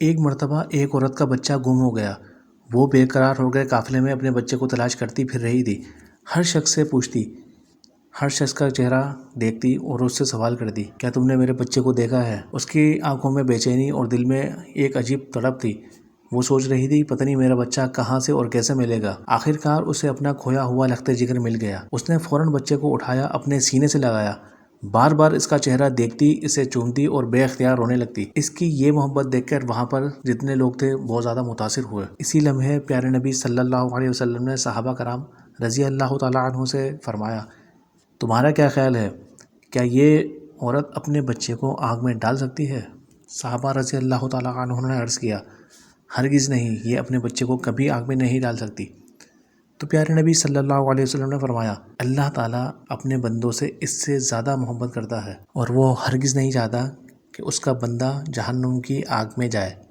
ایک مرتبہ ایک عورت کا بچہ گم ہو گیا۔ وہ بے قرار ہو گئے قافلے میں اپنے بچے کو تلاش کرتی پھر رہی تھی۔ ہر شخص سے پوچھتی، ہر شخص کا چہرہ دیکھتی اور اس سے سوال کرتی، کیا تم نے میرے بچے کو دیکھا ہے؟ اس کی آنکھوں میں بے چینی اور دل میں ایک عجیب تڑپ تھی۔ وہ سوچ رہی تھی پتہ نہیں میرا بچہ کہاں سے اور کیسے ملے گا۔ آخرکار اسے اپنا کھویا ہوا لخت جگر مل گیا۔ اس نے فوراً بچے کو اٹھایا، اپنے سینے سے لگایا، بار بار اس کا چہرہ دیکھتی، اسے چومتی اور بے اختیار رونے لگتی۔ اس کی یہ محبت دیکھ کر وہاں پر جتنے لوگ تھے بہت زیادہ متاثر ہوئے۔ اسی لمحے پیارے نبی صلی اللہ علیہ وسلم نے صحابہ کرام رضی اللہ تعالیٰ عنہ سے فرمایا، تمہارا کیا خیال ہے؟ کیا یہ عورت اپنے بچے کو آگ میں ڈال سکتی ہے؟ صحابہ رضی اللہ تعالیٰ عنہ نے عرض کیا، ہرگز نہیں، یہ اپنے بچے کو کبھی آگ میں نہیں ڈال سکتی۔ تو پیارے نبی صلی اللہ علیہ وسلم نے فرمایا، اللہ تعالیٰ اپنے بندوں سے اس سے زیادہ محبت کرتا ہے اور وہ ہرگز نہیں چاہتا کہ اس کا بندہ جہنم کی آگ میں جائے۔